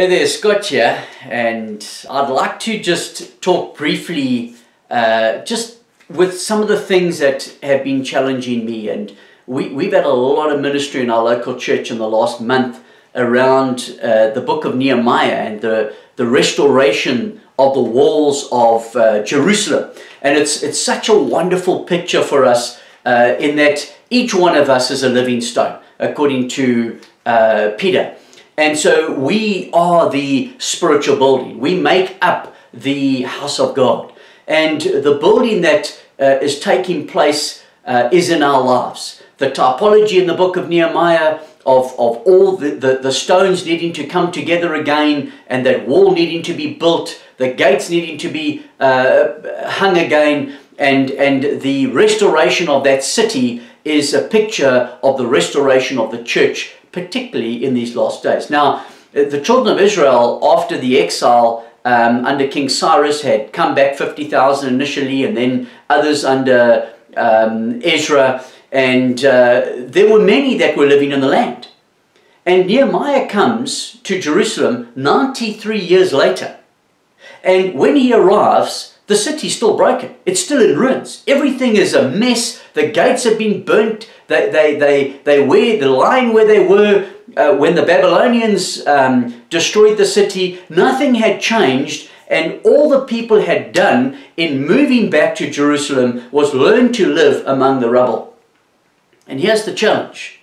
Hey there, Scott here, and I'd like to just talk briefly just with some of the things that have been challenging me. And we've had a lot of ministry in our local church in the last month around the book of Nehemiah and the restoration of the walls of Jerusalem. And it's such a wonderful picture for us in that each one of us is a living stone, according to Peter. And so we are the spiritual building. We make up the house of God. And the building that is taking place is in our lives. The typology in the book of Nehemiah of all the stones needing to come together again, and that wall needing to be built, the gates needing to be hung again, and the restoration of that city is a picture of the restoration of the church, particularly in these last days. Now, the children of Israel, after the exile under King Cyrus, had come back 50,000 initially, and then others under Ezra, and there were many that were living in the land. And Nehemiah comes to Jerusalem 93 years later. And when he arrives, the city's still broken. It's still in ruins. Everything is a mess. The gates have been burnt. They were the line where they were when the Babylonians destroyed the city. Nothing had changed, and all the people had done in moving back to Jerusalem was learn to live among the rubble. And here's the challenge.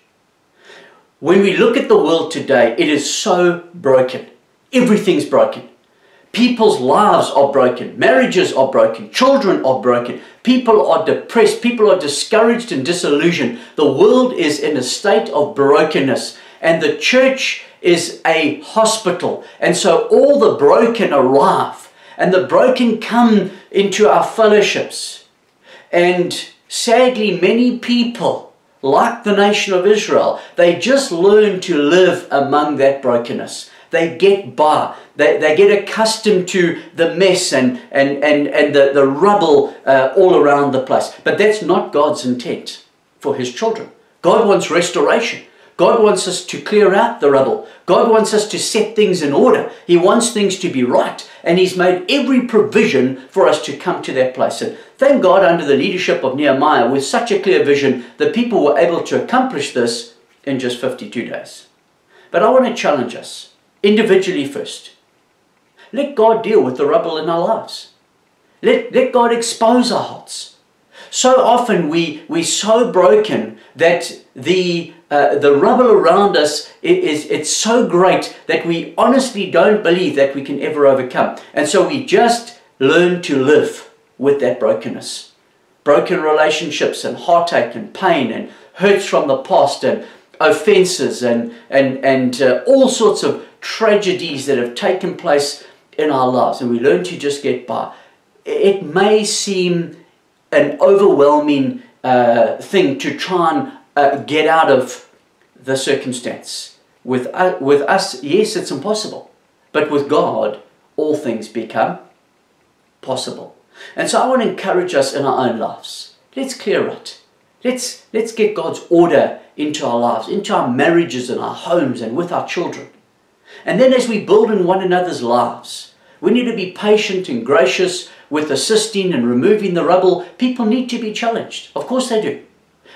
When we look at the world today, it is so broken. Everything's broken. People's lives are broken. Marriages are broken. Children are broken. People are depressed. People are discouraged and disillusioned. The world is in a state of brokenness. And the church is a hospital. And so all the broken arrive. And the broken come into our fellowships. And sadly, many people, like the nation of Israel, they just learn to live among that brokenness. They get by. They get accustomed to the mess and the rubble all around the place. But that's not God's intent for His children. God wants restoration. God wants us to clear out the rubble. God wants us to set things in order. He wants things to be right. And He's made every provision for us to come to that place. And thank God, under the leadership of Nehemiah, with such a clear vision, the people were able to accomplish this in just 52 days. But I want to challenge us individually first. Let God deal with the rubble in our lives. Let God expose our hearts. So often we're so broken that the rubble around us it's so great that we honestly don't believe that we can ever overcome. And so we just learn to live with that brokenness. Broken relationships and heartache and pain and hurts from the past and offenses and all sorts of tragedies that have taken place in our lives, and we learn to just get by. It may seem an overwhelming thing to try and get out of the circumstance. With us, yes, it's impossible, but with God, all things become possible. And so I want to encourage us in our own lives. Let's clear it. Let's get God's order into our lives, into our marriages and our homes and with our children. And then as we build in one another's lives, we need to be patient and gracious with assisting and removing the rubble. People need to be challenged. Of course they do.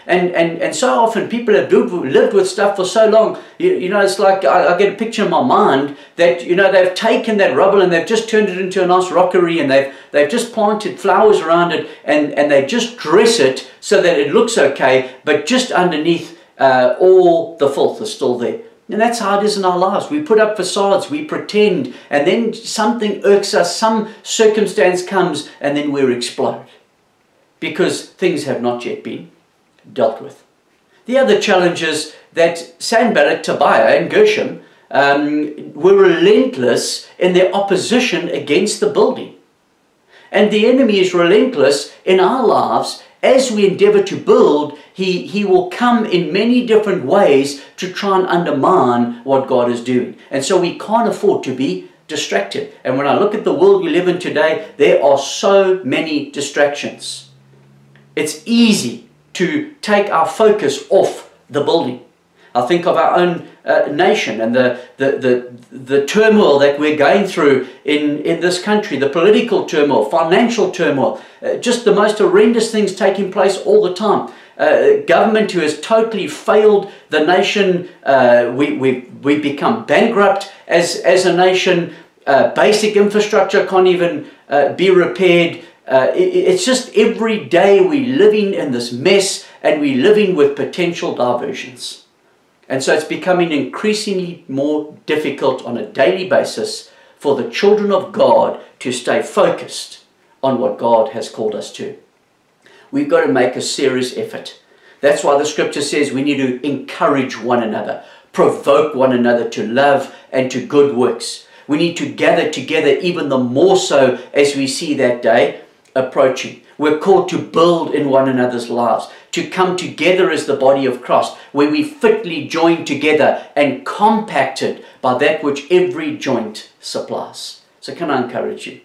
And so often people have lived with stuff for so long. You know, it's like I get a picture in my mind that, you know, they've taken that rubble and they've just turned it into a nice rockery, and they've just planted flowers around it, and they just dress it so that it looks okay, but just underneath all the filth is still there. And that's how it is in our lives. We put up facades, we pretend, and then something irks us, some circumstance comes, and then we explode because things have not yet been dealt with. The other challenge is that Sanballat, Tobiah, and Gershom were relentless in their opposition against the building. And the enemy is relentless in our lives. As we endeavor to build, he will come in many different ways to try and undermine what God is doing. And so we can't afford to be distracted. And when I look at the world we live in today, there are so many distractions. It's easy to take our focus off the building. I think of our own nation and the turmoil that we're going through in this country, the political turmoil, financial turmoil, just the most horrendous things taking place all the time. Government who has totally failed the nation. We've become bankrupt as a nation. Basic infrastructure can't even be repaired. It's just every day we're living in this mess, and we're living with potential diversions. And so it's becoming increasingly more difficult on a daily basis for the children of God to stay focused on what God has called us to. We've got to make a serious effort. That's why the scripture says we need to encourage one another, provoke one another to love and to good works. We need to gather together even the more so as we see that day approaching. We're called to build in one another's lives, to come together as the body of Christ, where we fitly join together and compacted by that which every joint supplies. So can I encourage you?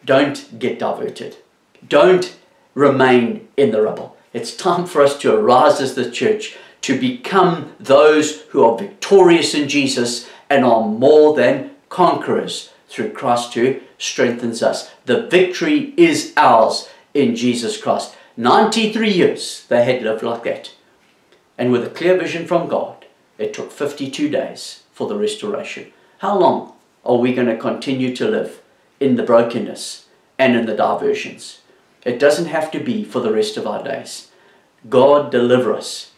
Don't get diverted. Don't remain in the rubble. It's time for us to arise as the church, to become those who are victorious in Jesus and are more than conquerors through Christ who strengthens us. The victory is ours in Jesus Christ. 93 years they had lived like that. And with a clear vision from God, it took 52 days for the restoration. How long are we going to continue to live in the brokenness and in the diversions? It doesn't have to be for the rest of our days. God, deliver us.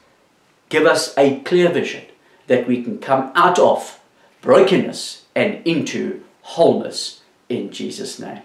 Give us a clear vision that we can come out of brokenness and into wholeness in Jesus' name.